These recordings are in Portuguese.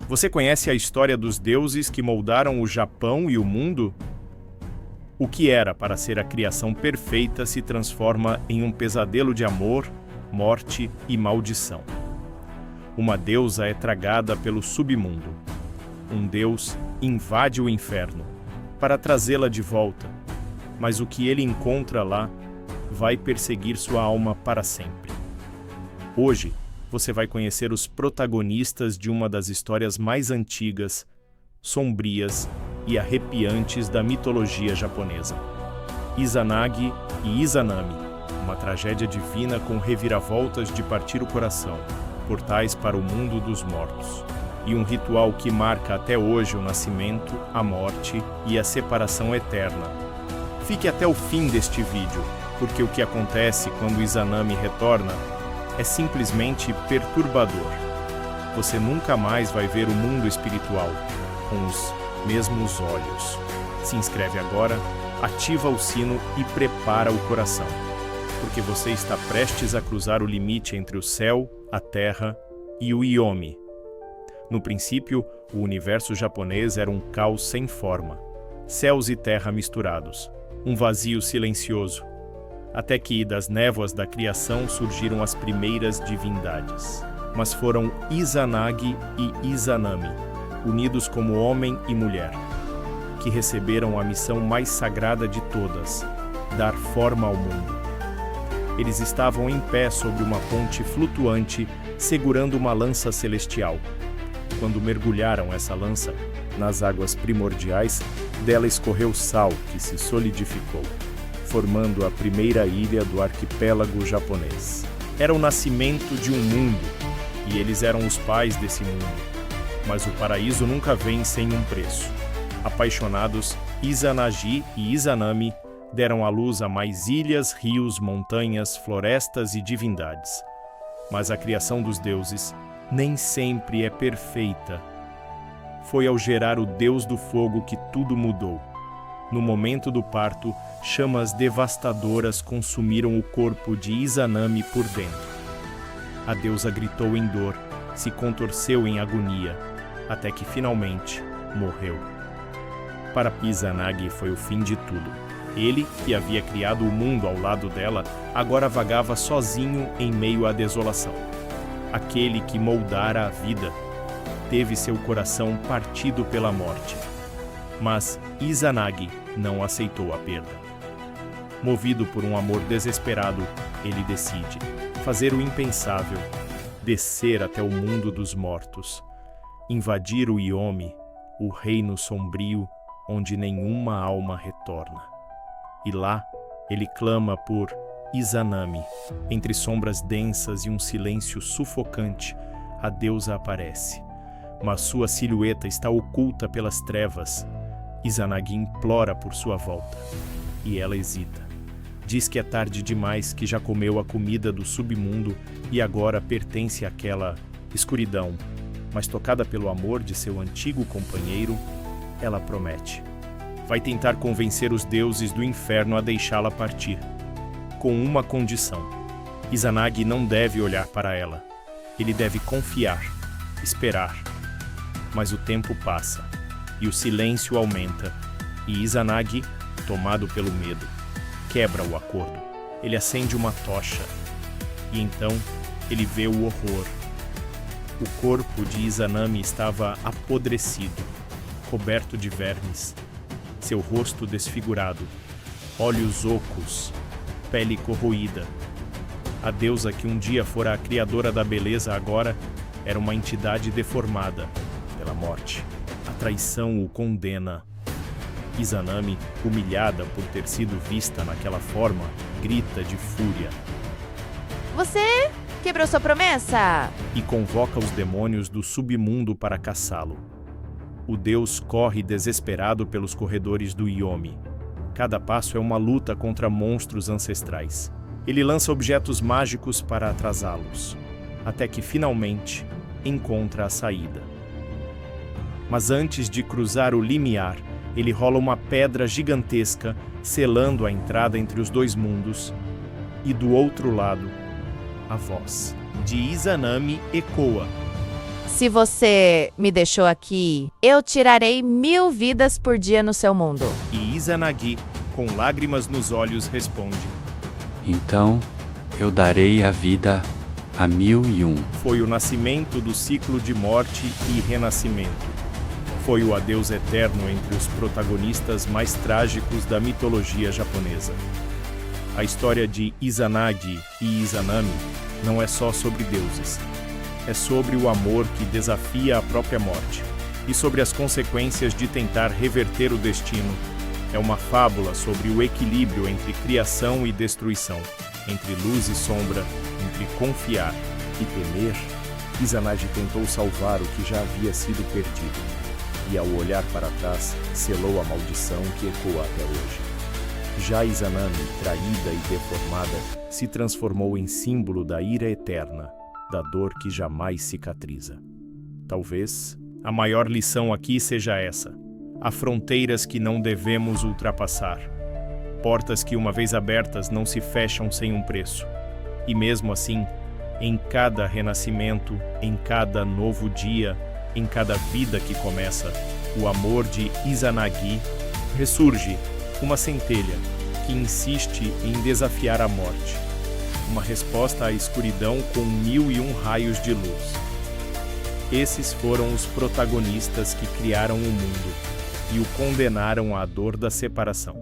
Você conhece a história dos deuses que moldaram o Japão e o mundo? O que era para ser a criação perfeita se transforma em um pesadelo de amor, morte e maldição. Uma deusa é tragada pelo submundo. Um deus invade o inferno para trazê-la de volta, mas o que ele encontra lá vai perseguir sua alma para sempre. Hoje, você vai conhecer os protagonistas de uma das histórias mais antigas, sombrias e arrepiantes da mitologia japonesa. Izanagi e Izanami, uma tragédia divina com reviravoltas de partir o coração, portais para o mundo dos mortos, e um ritual que marca até hoje o nascimento, a morte e a separação eterna. Fique até o fim deste vídeo, porque o que acontece quando Izanami retorna é simplesmente perturbador. Você nunca mais vai ver o mundo espiritual com os mesmos olhos. Se inscreve agora, ativa o sino e prepara o coração, porque você está prestes a cruzar o limite entre o céu, a terra e o Yomi. No princípio, o universo japonês era um caos sem forma, céus e terra misturados, um vazio silencioso, até que das névoas da criação surgiram as primeiras divindades. Mas foram Izanagi e Izanami, unidos como homem e mulher, que receberam a missão mais sagrada de todas, dar forma ao mundo. Eles estavam em pé sobre uma ponte flutuante, segurando uma lança celestial. Quando mergulharam essa lança nas águas primordiais, dela escorreu sal que se solidificou, formando a primeira ilha do arquipélago japonês. Era o nascimento de um mundo, e eles eram os pais desse mundo. Mas o paraíso nunca vem sem um preço. Apaixonados, Izanagi e Izanami deram à luz a mais ilhas, rios, montanhas, florestas e divindades. Mas a criação dos deuses nem sempre é perfeita. Foi ao gerar o Deus do Fogo que tudo mudou. No momento do parto, chamas devastadoras consumiram o corpo de Izanami por dentro. A deusa gritou em dor, se contorceu em agonia, até que finalmente morreu. Para Izanagi foi o fim de tudo. Ele, que havia criado o mundo ao lado dela, agora vagava sozinho em meio à desolação. Aquele que moldara a vida teve seu coração partido pela morte. Mas Izanagi não aceitou a perda. Movido por um amor desesperado, ele decide fazer o impensável, descer até o mundo dos mortos, invadir o Yomi, o reino sombrio onde nenhuma alma retorna. E lá, ele clama por Izanami. Entre sombras densas e um silêncio sufocante, a deusa aparece. Mas sua silhueta está oculta pelas trevas. Izanagi implora por sua volta. E ela hesita. Diz que é tarde demais, que já comeu a comida do submundo e agora pertence àquela escuridão. Mas tocada pelo amor de seu antigo companheiro, ela promete. Vai tentar convencer os deuses do inferno a deixá-la partir. Com uma condição. Izanagi não deve olhar para ela. Ele deve confiar, esperar. Mas o tempo passa, e o silêncio aumenta, e Izanagi, tomado pelo medo, quebra o acordo. Ele acende uma tocha, e então ele vê o horror. O corpo de Izanami estava apodrecido, coberto de vermes, seu rosto desfigurado, olhos ocos, pele corroída. A deusa que um dia fora a criadora da beleza agora era uma entidade deformada pela morte. A traição o condena. Izanami, humilhada por ter sido vista naquela forma, grita de fúria. Você quebrou sua promessa? E convoca os demônios do submundo para caçá-lo. O deus corre desesperado pelos corredores do Yomi. Cada passo é uma luta contra monstros ancestrais. Ele lança objetos mágicos para atrasá-los, até que finalmente encontra a saída. Mas antes de cruzar o limiar, ele rola uma pedra gigantesca, selando a entrada entre os dois mundos, e do outro lado, a voz de Izanami ecoa. Se você me deixou aqui, eu tirarei 1000 vidas por dia no seu mundo. E Izanagi, com lágrimas nos olhos, responde: Então, eu darei a vida a 1001. Foi o nascimento do ciclo de morte e renascimento. Foi o adeus eterno entre os protagonistas mais trágicos da mitologia japonesa. A história de Izanagi e Izanami não é só sobre deuses. É sobre o amor que desafia a própria morte e sobre as consequências de tentar reverter o destino. É uma fábula sobre o equilíbrio entre criação e destruição, entre luz e sombra, entre confiar e temer. Izanagi tentou salvar o que já havia sido perdido, e ao olhar para trás, selou a maldição que ecoa até hoje. Já Izanami, traída e deformada, se transformou em símbolo da ira eterna, da dor que jamais cicatriza. Talvez a maior lição aqui seja essa: há fronteiras que não devemos ultrapassar. Portas que, uma vez abertas, não se fecham sem um preço. E mesmo assim, em cada renascimento, em cada novo dia, em cada vida que começa, o amor de Izanagi ressurge, uma centelha que insiste em desafiar a morte. Uma resposta à escuridão com 1001 raios de luz. Esses foram os protagonistas que criaram o mundo e o condenaram à dor da separação.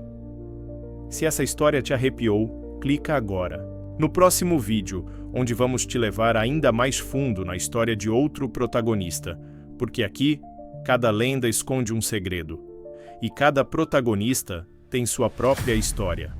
Se essa história te arrepiou, clica agora no próximo vídeo, onde vamos te levar ainda mais fundo na história de outro protagonista, porque aqui, cada lenda esconde um segredo, e cada protagonista tem sua própria história.